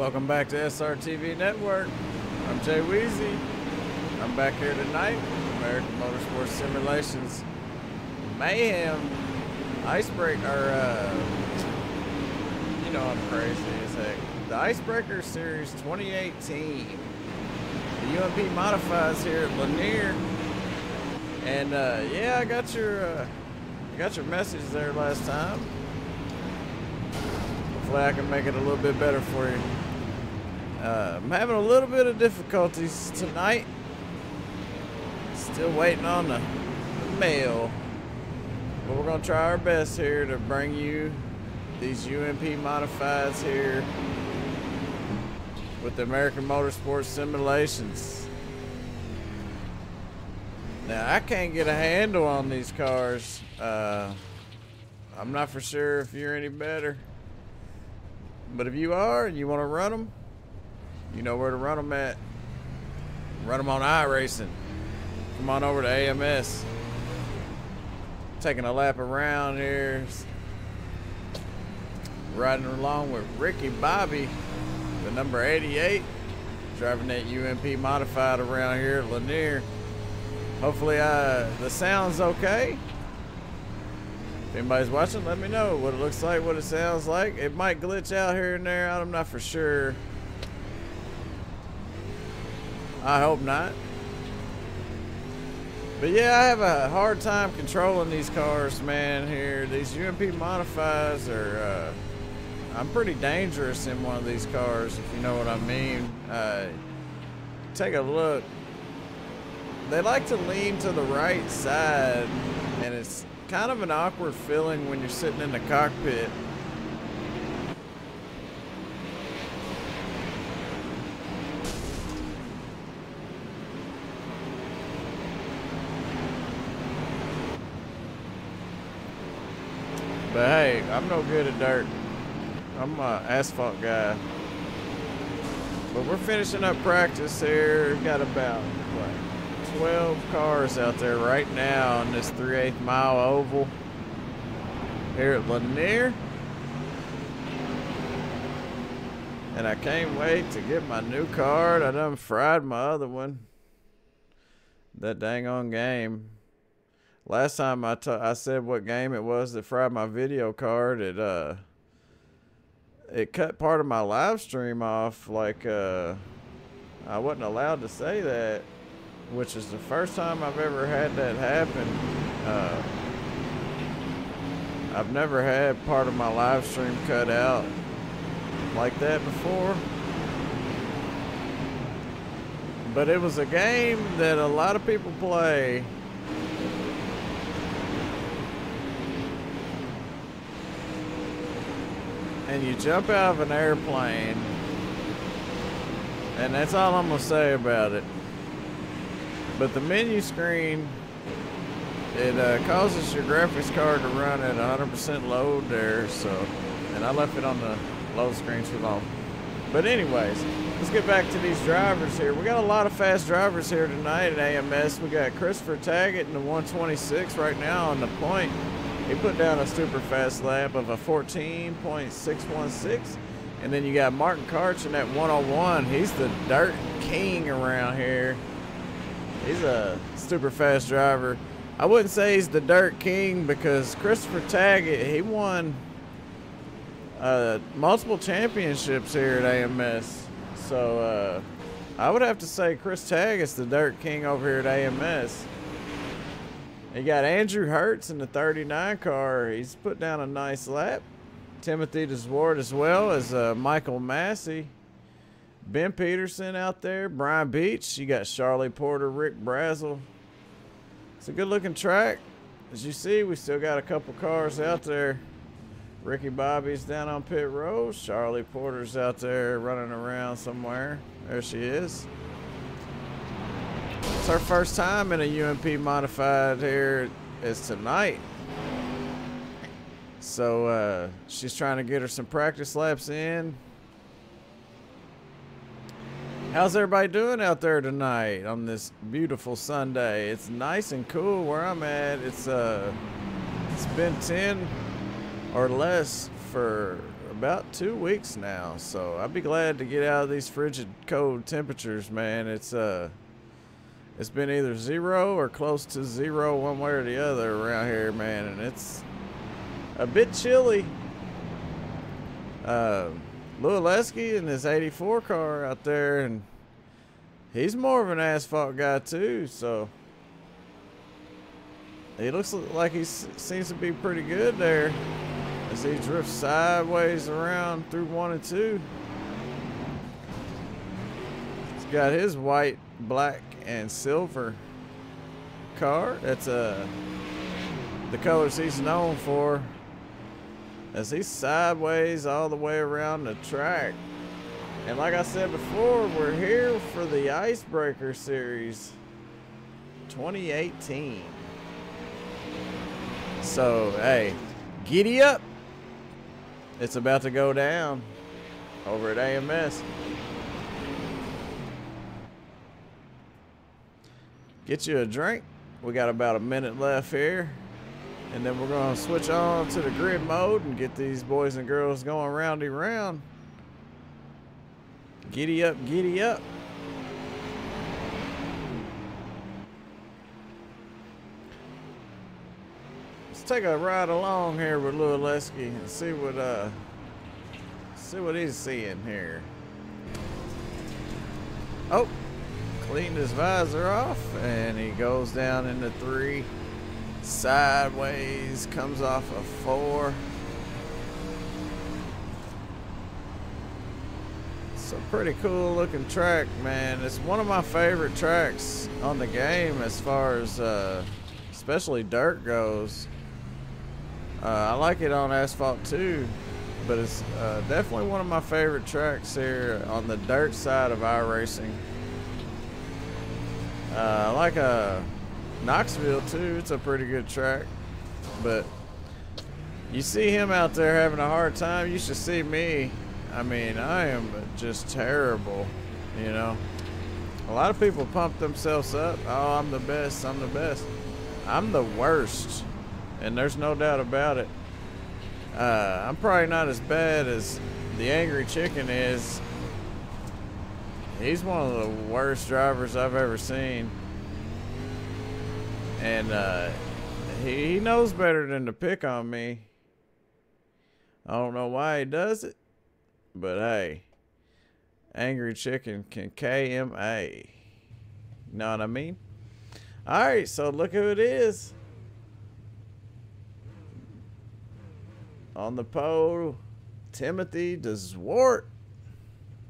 Welcome back to SRTV Network. I'm Jay Weezy. I'm back here tonight. American Motorsports Simulations Mayhem Icebreaker. You know I'm crazy as heck. The Icebreaker Series 2018. The UMP modifieds here at Lanier. And yeah, I got your message there last time. Hopefully I can make it a little bit better for you. I'm having a little bit of difficulties tonight. Still waiting on the mail. But we're going to try our best here to bring you these UMP modifieds here with the American Motorsports Simulations. Now, I can't get a handle on these cars. I'm not for sure if you're any better. But if you are and you want to run them, you know where to run them at. Run them on Iracing. Come on over to AMS. Taking a lap around here. Riding along with Ricky Bobby, the number 88. Driving that UMP modified around here at Lanier. Hopefully the sound's okay. If anybody's watching, let me know what it looks like, what it sounds like. It might glitch out here and there. I'm not for sure. I hope not. But yeah, I have a hard time controlling these cars, man, here. These UMP modifieds are, I'm pretty dangerous in one of these cars, if you know what I mean. Take a look. They like to lean to the right side, and it's kind of an awkward feeling when you're sitting in the cockpit. But hey, I'm no good at dirt. I'm an asphalt guy. But we're finishing up practice here. We've got about, what, 12 cars out there right now on this 3/8 mile oval here at Lanier. And I can't wait to get my new card. I done fried my other one. That dang on game. Last time I said what game it was that fried my video card, it cut part of my live stream off. Like I wasn't allowed to say that, which is the first time I've ever had that happen. I've never had part of my live stream cut out like that before. But it was a game that a lot of people play. And you jump out of an airplane, and that's all I'm gonna say about it. But the menu screen, it causes your graphics card to run at 100% load there. So, and I left it on the load screen too long. But anyways, let's get back to these drivers here. We got a lot of fast drivers here tonight at AMS. We got Christopher Taggett in the 126 right now on the point. He put down a super fast lap of a 14.616. And then you got Martin Karch in that 101. He's the dirt king around here. He's a super fast driver. I wouldn't say he's the dirt king because Christopher Taggett, he won multiple championships here at AMS. So I would have to say Chris Taggett's the dirt king over here at AMS. You got Andrew Hertz in the 39 car. He's put down a nice lap. Timothy DeSwart as well as Michael Massey. Ben Peterson out there. Brian Beach. You got Charlie Porter, Rick Brazel. It's a good looking track. As you see, we still got a couple cars out there. Ricky Bobby's down on pit road. Charlie Porter's out there running around somewhere. There she is. It's our first time in a UMP modified here is tonight. So she's trying to get her some practice laps in. How's everybody doing out there tonight on this beautiful Sunday? It's nice and cool where I'm at. It's been 10 or less for about 2 weeks now, so I'd be glad to get out of these frigid cold temperatures, man. It's been either 0 or close to 0 one way or the other around here, man, and it's a bit chilly. Lewaleski in his 84 car out there, and he's more of an asphalt guy too, so he looks like he seems to be pretty good there as he drifts sideways around through 1 and 2. He's got his white, black, and silver car. That's the colors he's known for, as he's sideways all the way around the track. And like I said before, we're here for the Icebreaker Series 2018. So, hey, giddy up. It's about to go down over at AMS. Get you a drink. We got about a minute left here. And then we're going to switch on to the grid mode and get these boys and girls going roundy round. Giddy up, giddy up. Let's take a ride along here with Lewaleski and see what he's seeing here. Oh, cleaned his visor off, and he goes down into 3. Sideways, comes off a 4. It's a pretty cool looking track, man. It's one of my favorite tracks on the game as far as especially dirt goes. I like it on asphalt too, but it's definitely one of my favorite tracks here on the dirt side of iRacing. I like Knoxville too. It's a pretty good track, but you see him out there having a hard time, you should see me. I mean, I am just terrible, you know. A lot of people pump themselves up. Oh, I'm the best, I'm the best. I'm the worst, and there's no doubt about it. I'm probably not as bad as the Angry Chicken is. He's one of the worst drivers I've ever seen. And he knows better than to pick on me. I don't know why he does it, but hey, Angry Chicken can KMA. You know what I mean? Alright, so look who it is. On the pole, Timothy DeZwart.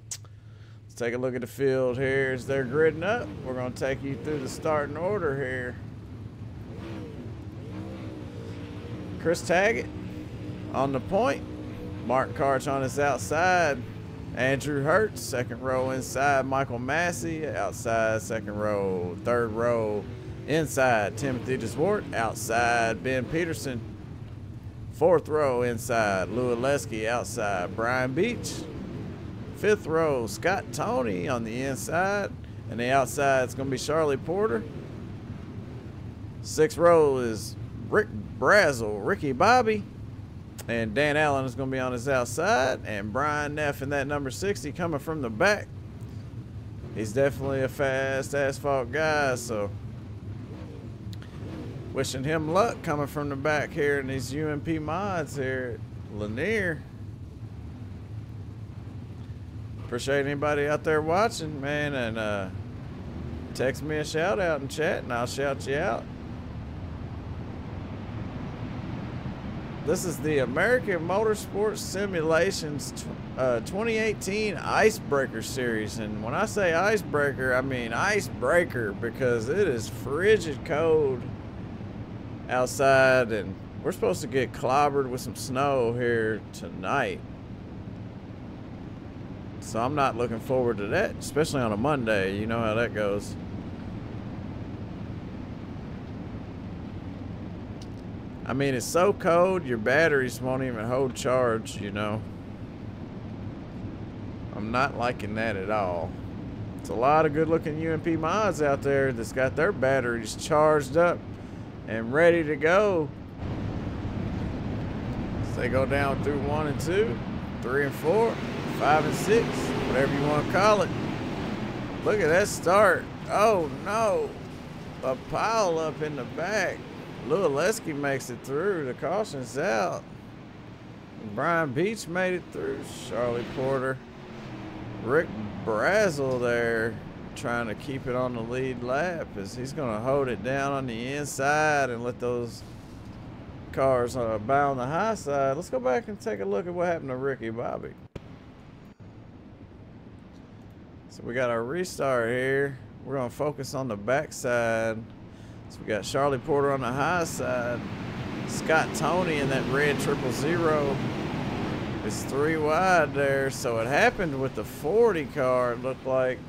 Let's take a look at the field here as they're gridding up. We're going to take you through the starting order here. Chris Taggett on the point. Mark Karch on his outside. Andrew Hertz, second row inside. Michael Massey outside, second row. Third row inside. Timothy DeZwart outside. Ben Peterson. Fourth row inside. Lewaleski outside. Brian Beach. Fifth row, Scott Tony on the inside. And the outside is going to be Charlie Porter. Sixth row is Rick Brazel, Ricky Bobby. And Dan Allen is going to be on his outside. And Brian Neff in that number 60 coming from the back. He's definitely a fast asphalt guy, so wishing him luck coming from the back here in these UMP mods here at Lanier. Appreciate anybody out there watching, man, and text me a shout out in chat and I'll shout you out. This is the American Motorsports Simulations 2018 Icebreaker Series, and when I say icebreaker, I mean icebreaker, because it is frigid cold outside and we're supposed to get clobbered with some snow here tonight. So I'm not looking forward to that, especially on a Monday. You know how that goes. I mean, it's so cold, your batteries won't even hold charge, you know. I'm not liking that at all. It's a lot of good-looking UMP mods out there that's got their batteries charged up and ready to go. As they go down through 1 and 2. 3 and 4, 5 and 6, whatever you want to call it. Look at that start. Oh no, a pile up in the back. Lualeski makes it through. The caution's out. Brian Beach made it through. Charlie Porter. Rick Brazel there trying to keep it on the lead lap as he's going to hold it down on the inside and let those cars bound the high side. Let's go back and take a look at what happened to Ricky Bobby. So we got our restart here. We're going to focus on the backside. So we got Charlie Porter on the high side. Scott Tony in that red 000 is 3 wide there. So it happened with the 40 car, it looked like.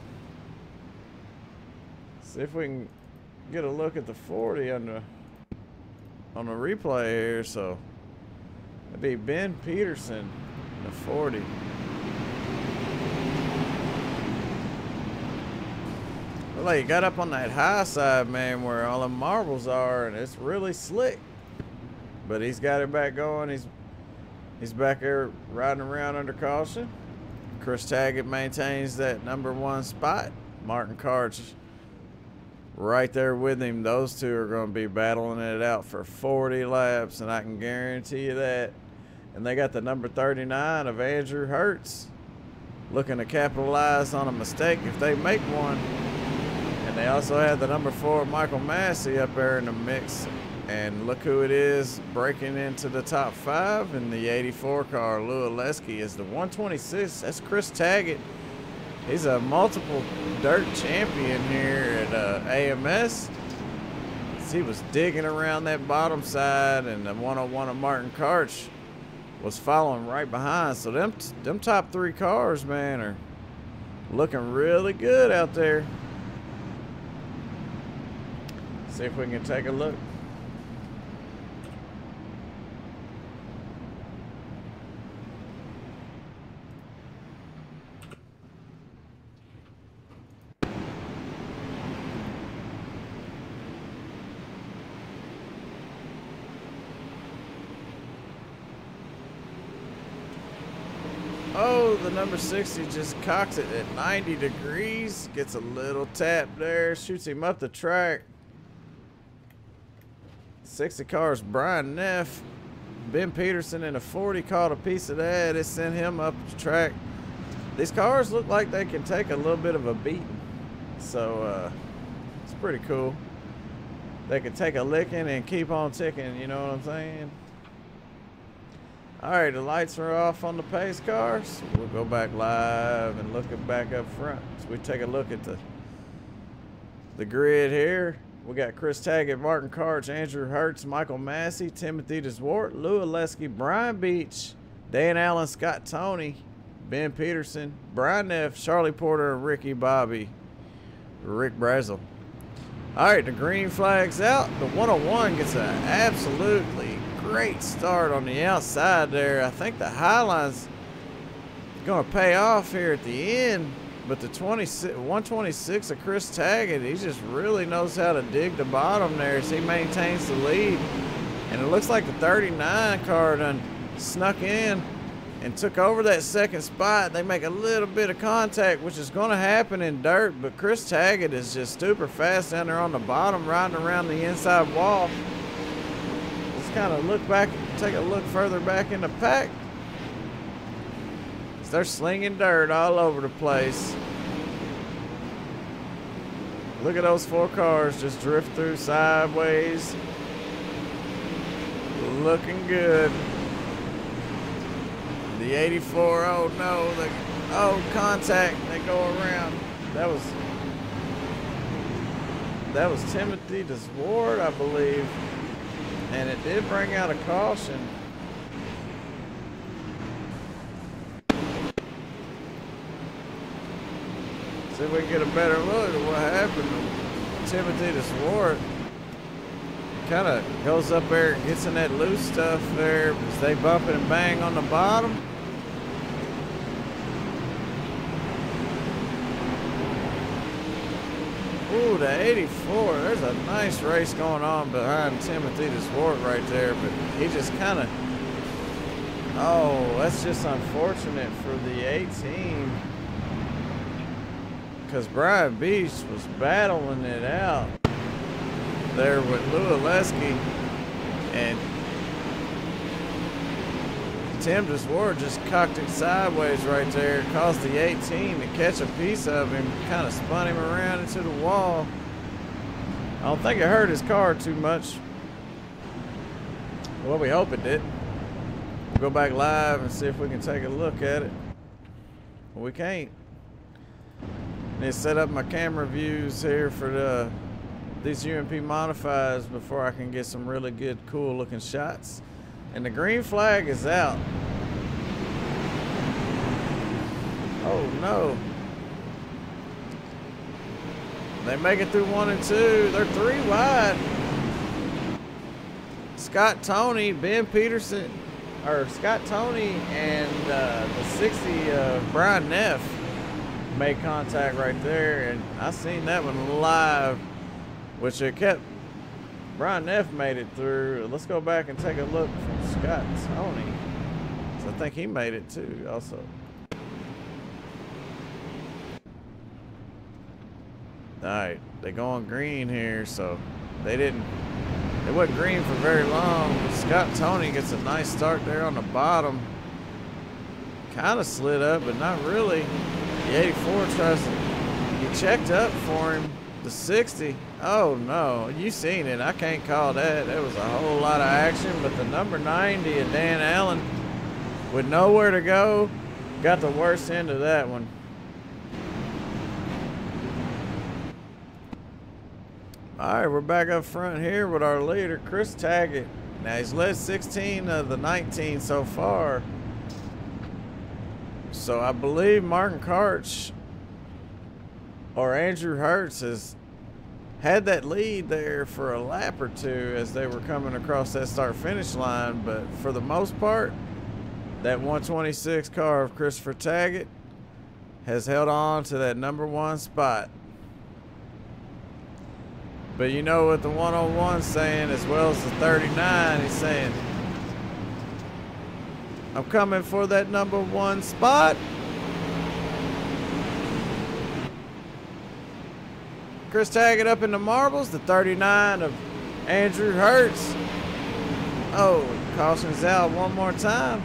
See if we can get a look at the 40 on the replay here. So it'd be Ben Peterson, the 40. Well, like he got up on that high side, man, where all the marbles are, and it's really slick. But he's got it back going. He's back there riding around under caution. Chris Taggett maintains that #1 spot. Martin Karch right there with him. Those two are going to be battling it out for 40 laps, and I can guarantee you that. And they got the number 39 of Andrew Hertz looking to capitalize on a mistake if they make one. And they also have the number 4 Michael Massey up there in the mix. And look who it is breaking into the top 5 in the 84 car. Lualeski is the 126. That's Chris Taggett. He's a multiple dirt champion here at AMS. He was digging around that bottom side, and the 101 of Martin Karch was following right behind. So them top 3 cars, man, are looking really good out there. See if we can take a look. Oh, the number 60 just cocks it at 90 degrees. Gets a little tap there. Shoots him up the track. 60 cars, Brian Neff. Ben Peterson in a 40 caught a piece of that. It sent him up the track. These cars look like they can take a little bit of a beating. So, it's pretty cool. They can take a licking and keep on ticking, you know what I'm saying? All right, the lights are off on the pace cars. We'll go back live and look back up front. So we take a look at the grid here. We got Chris Taggett, Martin Karch, Andrew Hertz, Michael Massey, Timothy DeSwart, Lualeski, Brian Beach, Dan Allen, Scott Tony, Ben Peterson, Brian Neff, Charlie Porter, and Ricky Bobby, Rick Brazel. All right, the green flag's out. The 101 gets an absolutely great start on the outside there. I think the Highline's going to pay off here at the end. But the 126 of Chris Taggett, he just really knows how to dig the bottom there as he maintains the lead. And it looks like the 39 car done snuck in and took over that second spot. They make a little bit of contact, which is going to happen in dirt. But Chris Taggett is just super fast down there on the bottom, riding around the inside wall. Let's kind of look back, take a look further back in the pack. They're slinging dirt all over the place. Look at those 4 cars just drift through sideways. Looking good. The 84, oh no, contact, they go around. That was Timothy DeSwart, I believe. And it did bring out a caution. See if we can get a better look at what happened to Timothy DeSwart. Kind of goes up there and gets in that loose stuff there as they bump and bang on the bottom. Ooh, the 84. There's a nice race going on behind Timothy DeSwart right there, but he just kind of Oh, that's just unfortunate for the 18. Because Brian Beach was battling it out there with Lualeski. And Tim DeSword just cocked it sideways right there. It caused the 18 to catch a piece of him. Kind of spun him around into the wall. I don't think it hurt his car too much. Well, we hope it did. We'll go back live and see if we can take a look at it. Well, we can't. Need to set up my camera views here for these UMP modifieds before I can get some really good, cool looking shots. And the green flag is out. Oh no. They make it through 1 and 2. They're 3 wide. Scott Tony, Ben Peterson, or Scott Tony and the 60 Brian Neff made contact right there, and I seen that one live, which it kept. Brian Neff made it through. Let's go back and take a look from Scott Tony. So I think he made it too also. Alright, they go on green here, so they wasn't green for very long. Scott Tony gets a nice start there on the bottom. Kind of slid up, but not really. The 84 tries to get checked up for him. The 60, oh no, you seen it. I can't call that. There was a whole lot of action, but the number 90 of Dan Allen, with nowhere to go, got the worst end of that one. All right, we're back up front here with our leader, Chris Taggett. Now he's led 16 of the 19 so far. So I believe Martin Karch or Andrew Hertz has had that lead there for a lap or two as they were coming across that start-finish line. But for the most part, that 126 car of Christopher Taggett has held on to that number 1 spot. But you know what the 101's saying, as well as the 39, he's saying, I'm coming for that number 1 spot. Chris Taggett up in the marbles, the 39 of Andrew Hertz. Oh, caution's out one more time.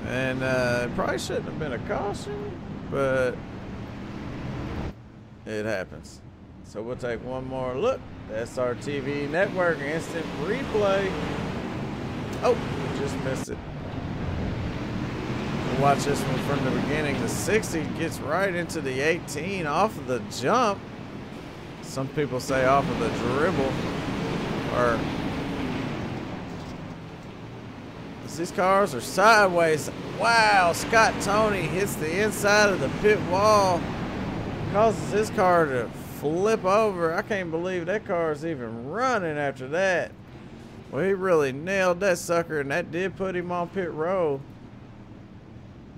And it probably shouldn't have been a caution, but it happens. So we'll take one more look. The SRTV Network instant replay. Oh, just missed it. We'll watch this one from the beginning. The 60 gets right into the 18 off of the jump. Some people say off of the dribble. Or these cars are sideways. Wow, Scott Tony hits the inside of the pit wall. Causes his car to flip over. I can't believe that car is even running after that. Well, he really nailed that sucker, and that did put him on pit row.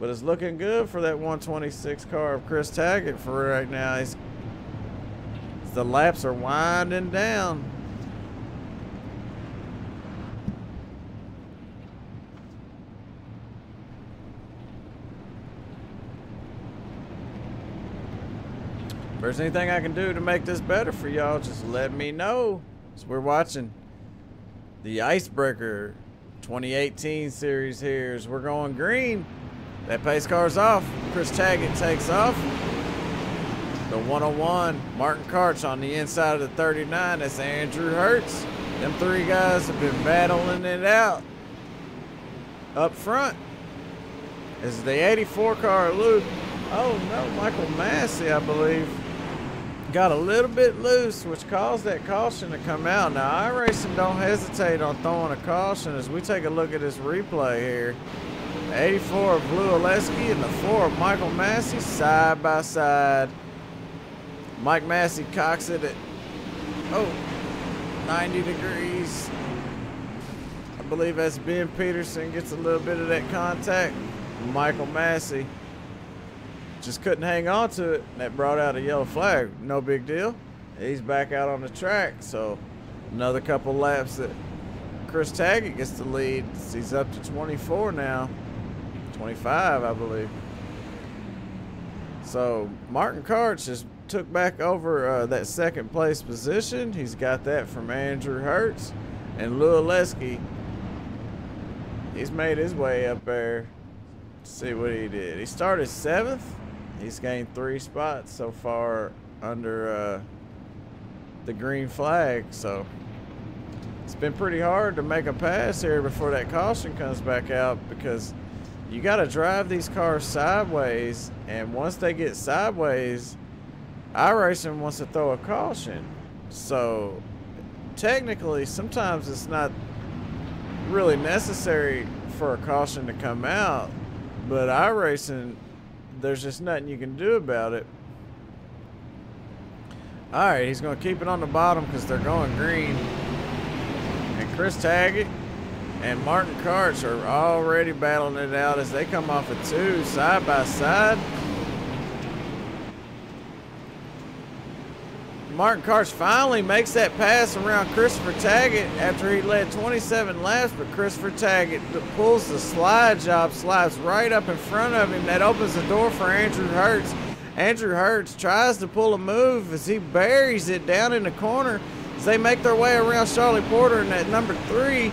But it's looking good for that 126 car of Chris Taggett for right now. The laps are winding down. If there's anything I can do to make this better for y'all, just let me know. So we're watching the Icebreaker 2018 series here as we're going green. That pace car's off. Chris Taggett takes off. The 101, Martin Karch on the inside of the 39. That's Andrew Hertz. Them 3 guys have been battling it out up front. This is the 84 car Luke. Oh no, Michael Massey, I believe, got a little bit loose, which caused that caution to come out. Now, Iracing don't hesitate on throwing a caution as we take a look at this replay here. The 84 of Lualeski and the 4 of Michael Massey side by side. Mike Massey cocks it at, 90 degrees. I believe that's Ben Peterson gets a little bit of that contact. Michael Massey just couldn't hang on to it. That brought out a yellow flag. No big deal. He's back out on the track. So Another couple laps that Chris Taggart gets the lead. He's up to 24 now. 25, I believe. So Martin Karch just took back over that second place position. He's got that from Andrew Hertz. And Lualeski, he's made his way up there. Let's see what he did. He started 7th. He's gained 3 spots so far under the green flag. So it's been pretty hard to make a pass here before that caution comes back out, because you got to drive these cars sideways, and once they get sideways, Iracing wants to throw a caution. So technically, sometimes it's not really necessary for a caution to come out, but Iracing, there's just nothing you can do about it. All right, he's going to keep it on the bottom because they're going green. And Chris Taggart and Martin Karch are already battling it out as they come off of 2 side by side. Martin Karch finally makes that pass around Christopher Taggart after he led 27 laps, but Christopher Taggart pulls the slide job, slides right up in front of him. That opens the door for Andrew Hertz. Andrew Hertz tries to pull a move as he buries it down in the corner. As they make their way around Charlie Porter in that number 3,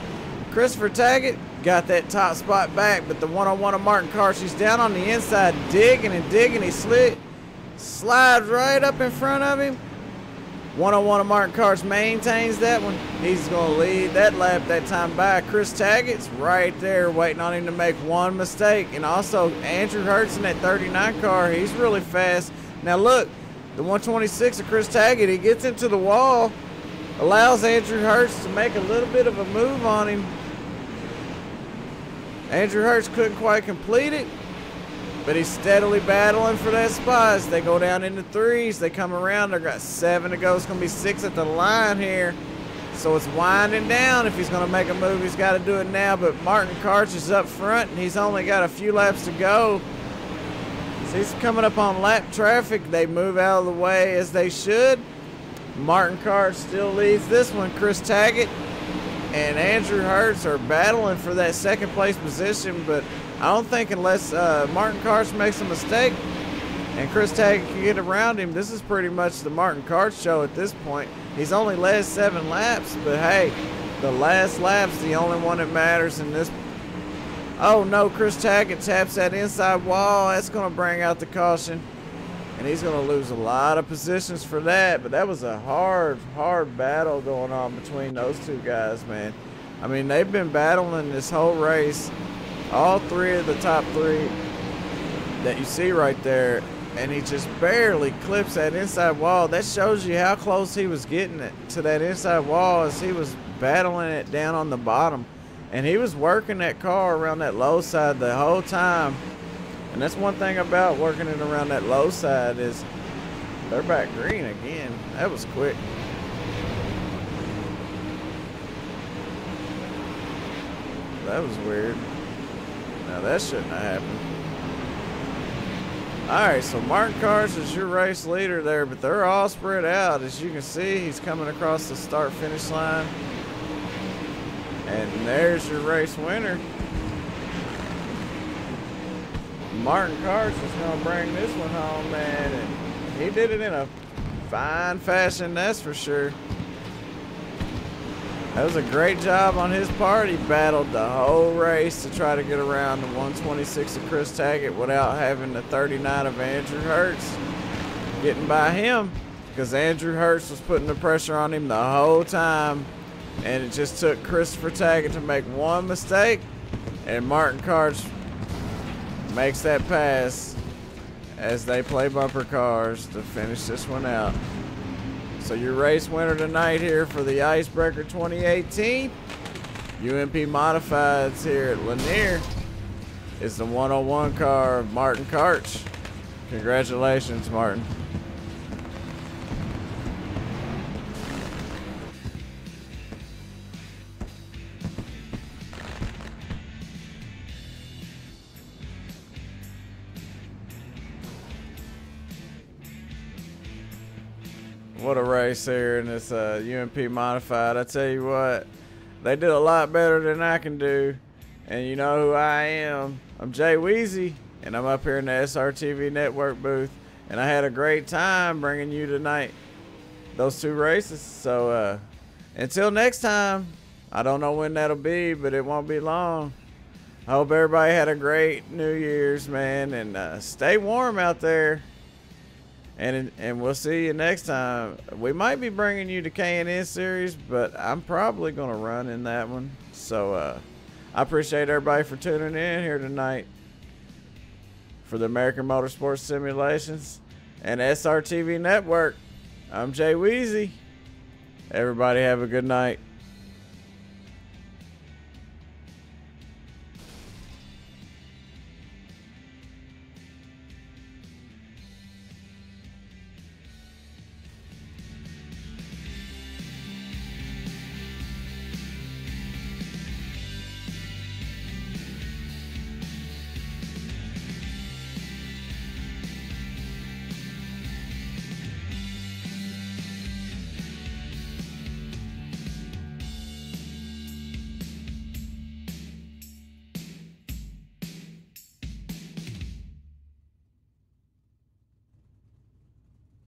Christopher Taggart got that top spot back, but the one-on-one of Martin Karch, he's down on the inside, digging and digging. He slides right up in front of him. One-on-one of Martin Karch maintains that one. He's going to lead that lap that time by. Chris Taggart's right there waiting on him to make one mistake. And also Andrew Hertz in that 39 car, he's really fast. Now look, the 126 of Chris Taggart, he gets into the wall, allows Andrew Hertz to make a little bit of a move on him. Andrew Hertz couldn't quite complete it, but he's steadily battling for that spot. As they go down into 3s, they come around. They've got 7 to go. It's going to be 6 at the line here. So it's winding down. If he's going to make a move, he's got to do it now. But Martin Karch is up front, and he's only got a few laps to go. As he's coming up on lap traffic, they move out of the way as they should. Martin Karch still leads this one. Chris Taggart and Andrew Hertz are battling for that second place position, but I don't think unless Martin Karch makes a mistake and Chris Taggart can get around him, this is pretty much the Martin Karch show at this point. He's only led 7 laps, but hey, the last lap's the only one that matters in this. Oh no, Chris Taggart taps that inside wall. That's going to bring out the caution, and he's going to lose a lot of positions for that. But that was a hard battle going on between those two guys, man. I mean, they've been battling this whole race. All 3 of the top 3 that you see right there, and he just barely clips that inside wall. That shows you how close he was getting it to that inside wall as he was battling it down on the bottom. And he was working that car around that low side the whole time. And that's one thing about working it around that low side is they're back green again. That was quick. That was weird. Now that shouldn't have happened. Alright, so Martin Karch is your race leader there, but they're all spread out. As you can see, he's coming across the start-finish line. And there's your race winner. Martin Karch is going to bring this one home, man. And he did it in a fine fashion, that's for sure. That was a great job on his part. He battled the whole race to try to get around the 126 of Chris Taggart without having the 39 of Andrew Hertz getting by him, because Andrew Hertz was putting the pressure on him the whole time, and it just took Christopher Taggart to make one mistake, and Martin Karch makes that pass as they play bumper cars to finish this one out. So your race winner tonight here for the Icebreaker 2018 UMP Modifieds here at Lanier is the 101 car of Martin Karch. Congratulations, Martin. What a race here in this UMP Modified. I tell you what, they did a lot better than I can do. And you know who I am. I'm Jay Weezy, and I'm up here in the SRTV Network booth. And I had a great time bringing you tonight those 2 races. So until next time, I don't know when that'll be, but it won't be long. I hope everybody had a great New Year's, man, and stay warm out there. And we'll see you next time. We might be bringing you the K&N series, but I'm probably going to run in that one. So I appreciate everybody for tuning in here tonight for the American Motorsports Simulations and SRTV Network. I'm Jay Weezy. Everybody have a good night.